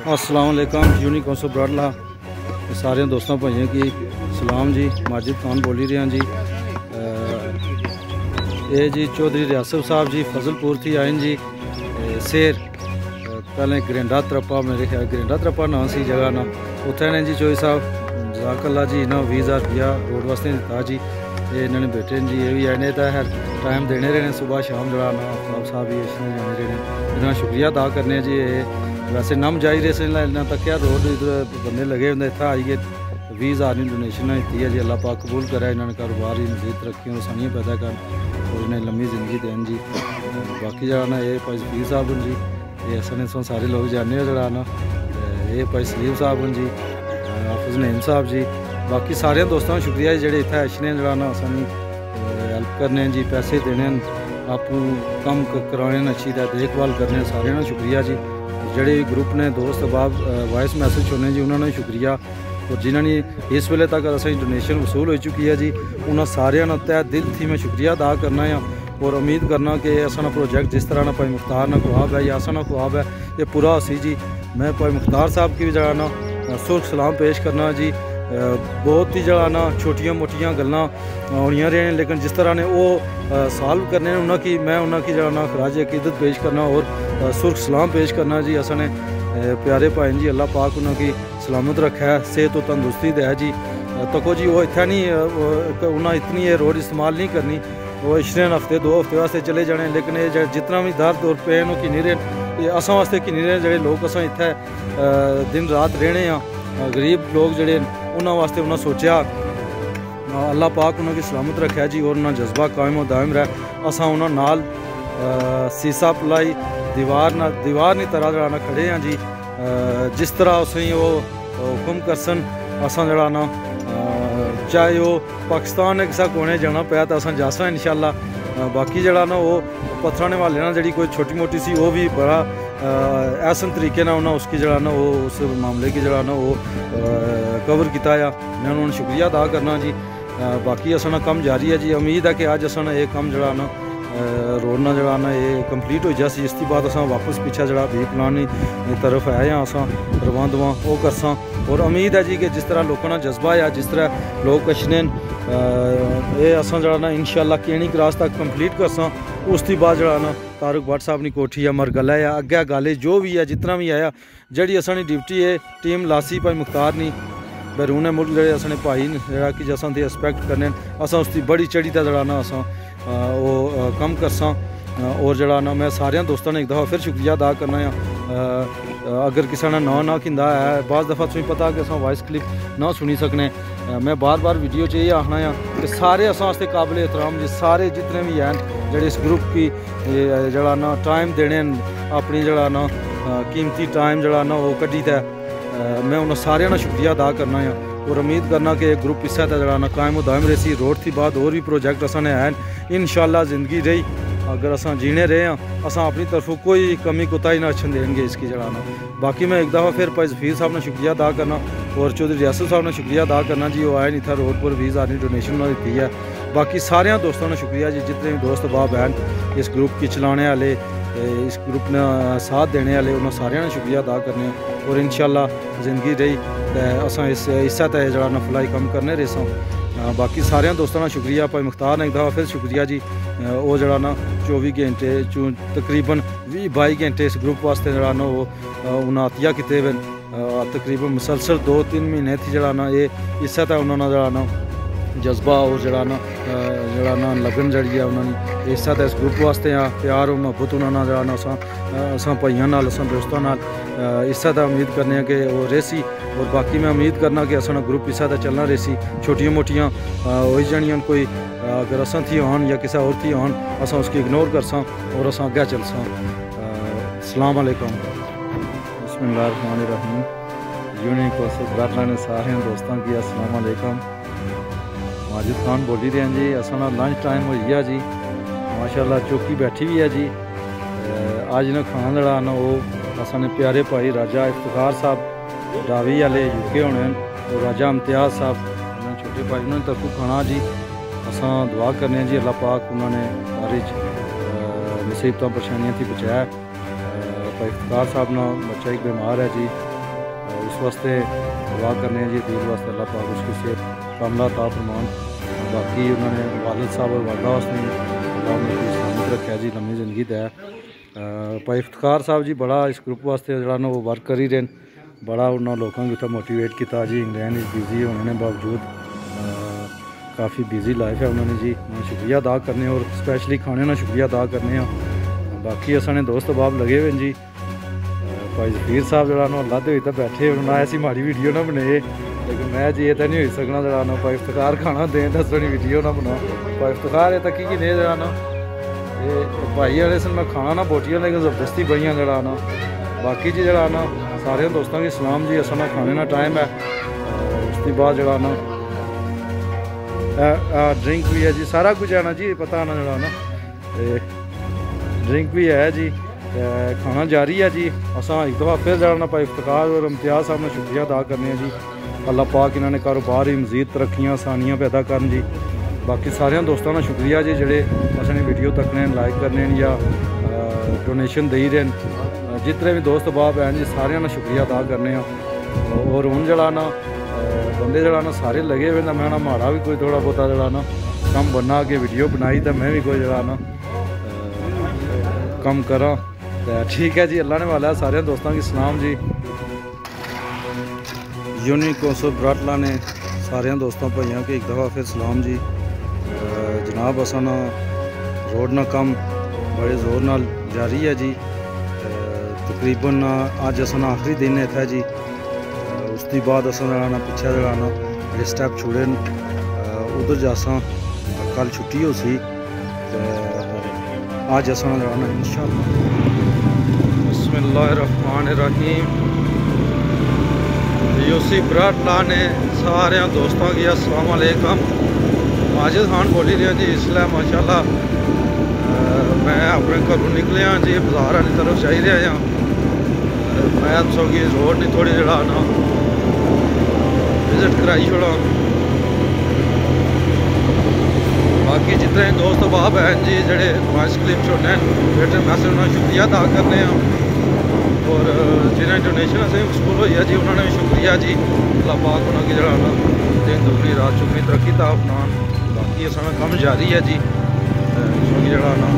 अस्सलाम वालेकुम। Unique council ब्राडला सारे दोस्तों भाइयों की सलाम जी। माजिद खान बोली रहा जी। ये जी चौधरी रियासत साहब जी फजलपुर थी आइन जी शेर पहले गरिंडा तरप्पा मेरे ख्याल गरिंडा तरप्पा ना सी जगह ना उत्थे ने जी चौधरी साहब जज़ाकल्लाह जी इन्होंने 20,000 रुपया रोड वास्ते दिता जी। ये इन्होंने बेटे जी ये भी आने तो हर टाइम देने रहे सुबह शाम जरा ना आफ्ताब साहब भी इसने जाने रहे इन्होंने शुक्रिया अदा करने जी। वैसे नम जाई रहे से इन्ना तक क्या रोड इधर बंदे लगे होंगे इतना आइए 20,000 की डोनेशन दी है जी। अल्लाह पाक कबूल करे इन्होंने कारोबार ही मजीद तरक्की आसानियाँ पैदा कर और इन्हें लंबी ज़िंदगी दें जी। बाकी जरा ना ये भाई सफीर साहब जी ये असने सारे लोग जाने जरा ना ये भाई सलीम साहब जी हाफिज नईम साहब जी। बाकी सारे दोस्तों का शुक्रिया जी जेडे इतने अच्छे जरा ना असानी हेल्प करने जी पैसे देने आप कम कराने अच्छी देखभाल करने सारे का शुक्रिया जी। जेडे ग्रुप ने दोस्त अहबाब वॉइस मैसेज छोड़ने जी उन्होंने शुक्रिया और जिन्होंने इस वेले तक असाई डोनेशन वसूल हो चुकी है जी उन्होंने सारे तय दिल थी मैं शुक्रिया अदा करना है और उम्मीद करना कि असा प्रोजेक्ट जिस तरह ना भाई मुख्तार ना ख्वाब है या असा ख्वाब है ये पूरा सी जी। मैं भाई मुख्तार साहब की भी जरा ना सुर्ख सलाम पेश करना जी। बहुत ही जरा ना छोटियां मोटियां गल्लां होनियां रही लेकिन जिस तरह ने वो सॉल्व करने उन्होंने मैं उन्होंने जरा ना खराज अकीदत पेश करना और सुर्ख सलाम पेश करना जी। असने प्यारे भाई जी अल्लाह पाक उन्होंने सलामत रखा है सेहत और तंदुरुस्ती दे जी। तको जी वो इतना नहीं उन्हें इतनी रोड इस्तेमाल नहीं करनी वो इश्रे हफ्ते 2 हफ्ते वास्ते चले जाने लेकिन ये जितना भी दर्द और पेन हो किन्नी रहे ये असा वास्ते किन्नी रहे जो लोग अस इतने दिन रात रहने गरीब लोग जोड़े उन्होंने वास्ते उन्हें सोचा अल्लाह पाक उन्होंने सलामत रखा जी और उन्होंने जज्बा कायम और दायम रहा। असा उन्होंने नाल सीसा पलाई दीवार नहीं तरह जरा ना खड़े हैं जी। जिस तरह उसी वो हुक्म करसन असा जरा ना चाहे वो पाकिस्तान ने किसा कोने जाना पाया तो असा जासा इंशाल्लाह। बाकी जरा ना वो पत्थराने वाले ना जी कोई छोटी मोटी सी वो भी बड़ा ऐसा तरीके ना उन्हें उसकी जरा ना वो उस मामले की जरा ना वो कवर किया है मैं उन्होंने शुक्रिया अदा करना जी। बाकी असना कम जारी है जी। उम्मीद है कि अज असना ये कम जरा ना रोड ना जरा ना ये कंप्लीट हो जासी इसके बाद अस वापस पीछे जरा बी प्लान की तरफ है या अस रवां दवां वो करसा और उम्मीद है जी कि जिस तरह लोगों का जज्बा है जिस तरह लोग कशने ये असा जरा ना इंशाल्लाह केनी क्रॉस तक कंप्लीट करसा उसके बाद जरा ना तारुक भट्ट साहब की कोठी या मरगला या अग्गे गाले जो भी है जितना भी आया जी असानी ड्यूटी है टीम लासी भाई मुख्तार नहीं बैरून मुल्क जो असने भाई जरा कि असा रिस्पैक्ट करने असा उसकी बड़ी चढ़ी का जरा ना असा वो कम करसा और जरा ना मैं सारे दोस्तों ने एक दफ़ा फिर शुक्रिया अदा करना है। अगर किसी ने ना किंदा है बाज़ दफ़ा तुम्हें पता कि असा वॉइस क्लिप ना सुनी सकने मैं बार बार वीडियो च ये आखना है कि सारे असा काबिल एहतराम जी सारे जितने भी हैं जड़े इस ग्रुप की जरा ना टाइम देने अपनी जरा ना कीमती टाइम जरा ना वो कड्डी है मैं उन्होंने सारे का शुक्रिया अदा करना है और उम्मीद करना कि ग्रुप इस्से जरा ना कायम दायम रही रोड थी बाद और भी प्रोजेक्ट असाने हैं इंशाल्लाह ज़िंदगी रही अगर अस जीने रहे हैं अस अपनी तरफों कोई कमी कोताही ना अच्छन देंगे इसकी जरा ना। बाकी मैं एक दफ़ा फिर भाई सफीर साहब ने शुक्रिया अदा करना और चौधरी रियासत साहब ने शुक्रिया अदा करना जी। वो आए नहीं था रोड पर 20,000 की डोनेशन उन्होंने दी है। बाकी सारे दोस्तों ने शुक्रिया जी जितने भी दोस्त बाब हैं इस ग्रुप की चलाने वाले इस ग्रुप ने साथ देने वाले उन्होंने सारे ने शुक्रिया अदा करने और इंशाल्लाह ज़िंदगी रही अस इस्सा तय जरा ना फलाई कम करने रेसा। बाकी सारे दोस्तों का शुक्रिया भाई मुख्तार ने एक दफ़ा फिर शुक्रिया जी। वो जरा ना 24 घंटे तकरीबन 20-22 घंटे इस ग्रुप वास्ते जरा ना वो उन्हें अतिया किते तकरीबन मुसलसल 2-3 महीने थी जरा ना ये इस्सा तय उन्होंने जरा ना जज्बा और जरा ना लगन जड़ी है उन्होंने इस तरह इस ग्रुप वास्ते प्यार और मुहब्बत उन्होंने जरा ना अस भाइयों नाल अस दोस्तों नाल इस तरह उम्मीद करने कि वो रेसी और बाकी मैं उम्मीद करना कि असा ग्रुप इस तरह चलना रेसी छोटियां मोटियां हो जानियां कोई अगर असा थी आन या किसी और थी आन असा उसकी इग्नोर करसा और अस अगे चलसा। अस्सलाम वालेकुम बिस्मिल्लाहिर्रहमानिर्रहीम। यूनिक कौंसल ब्राडला ने सारे दोस्तों की अस्सलाम वालेकुम। माजिद खान बोली रहे हैं जी असा लंच टाइम हो गया जी माशाल्लाह चौकी बैठी भी है जी। अज ना खाना जरा ना वो असाने प्यारे भाई राजा इफ्तिखार साहब डावी वाले यूके होने और राजा इम्तियाज़ साहब छोटे भाई उन्होंने तरफों खाना जी। असा दुआ करने जी अल्लाह पाक उन्होंने सारी मुसीबतों परेशानियां थी बचाया। इफ्तिखार साहब ना बच्चा एक बीमार है जी واسطے دعا کرنے ہیں جی دین واسطے اللہ پاک اس کی صحت کاملہ عطا فرمان. باقی انہوں نے والد صاحب اور والدہ واسطے اللہ نے سلامت رکھا جی لمبی زندگی دے. بھائی افتخار صاحب جی بڑا اس گروپ واسطے جڑا نا وہ ورک کر ہی رہے ہیں. بڑا انہوں لوگوں کو موٹیویٹ کیا جی. انگلینڈ بزی ہونے باوجود کافی بزی لائف ہے انہوں نے جی. شکریہ ادا کرنے اور اسپیشلی کھانے نا شکریہ ادا کرنے ہیں. باقی اصل دوست احباب لگے ہوئے جی. بھائی ظفیر صاحب جڑا نا اللہ دے بیٹھے نہ ایسی ماڑی ویڈیو نہ بنے لیکن میں جی یہ تو نہیں ہو سکنا جڑا نا. بھائی افتخار کھانا دیں دسونی ویڈیو نہ بنا. بھائی افتخار یہ تک ہی نہیں جڑا نا بھائی والے سن میں کھانا نہ بوٹیاں لیکن زبردستی بڑیاں جڑا نا. باقی جی جڑا نا سارے دوستوں کی سلام جی. اصل کھانے نا ٹائم ہے. اس کے بعد جڑا نا ڈرنک بھی ہے جی. سارا کچھ ہے نا جی پتہ نا جڑا نا ڈرنک بھی ہے جی. کھانا جاری ہے جی. اساں ایک دفعہ پھر جانا بھائی افتخار اور امتیاز صاحب نے شکریہ ادا کرنے ہیں جی. اللہ پاک انہوں نے کاروبار ہی مزید ترقیاں آسانیاں پیدا کرن جی. باقی سارے دوستوں کا شکریہ جی جڑے اصل ویڈیو تکنے لائک کرنے یا ڈونیشن دے رہے ہیں. جتنے بھی دوست احباب ہیں جی سارے کا شکریہ ادا کرنے ہیں. اور ہوں جڑا نا بندے جڑا نا سارے لگے ہوئے میں نا ماڑا بھی کوئی تھوڑا بہت جڑا نا کم بننا کے ویڈیو بنائی تو میں بھی کوئی جڑا نا کم کراں. ٹھیک ہے جی. اللہ نے والا ہے سارے دوستوں کی سلام جی. یونیکوسو براٹلا نے سارے دوستوں بھائیوں کے ایک دفعہ پھر سلام جی. جناب اصل روڈ نا کم بڑے زور نال جاری ہے جی. تقریباً اج اصل آخری دن ہے جی. اس کی بعد اصل جڑا پیچھے جڑا جڑے سٹیپ چھوڑے ادھر جاساں کل چھٹی ہو سی اج اصل جڑا انشاءاللہ. بسم اللہ الرحمن الرحیم. یوسی براٹلا نے سارے دوستوں کی السلام علیکم. ماجد خان بولی رہا جی. اس لیے ماشاءاللہ میں اپنے گھروں نکلے ہاں جی بازار والی طرف چاہی رہا ہاں. میں سو کی روڈ نہیں تھوڑی جڑا نا وزٹ کرائی چھوڑا. باقی جتنے دوست احباب ہیں جی جڑے وائس کلپ چھوڑنے بیٹھے میسج انہوں نے شکریہ ادا کرنے ہیں. اور جنہیں ڈونیشن سے سکول ہوئی ہے جی انہوں نے بھی شکریہ جی. اللہ پاک انہوں کی جڑا نا دن دوگنی رات چگنی ترقی تا اپنا. باقی اصل کم جاری ہے جی. جڑا نا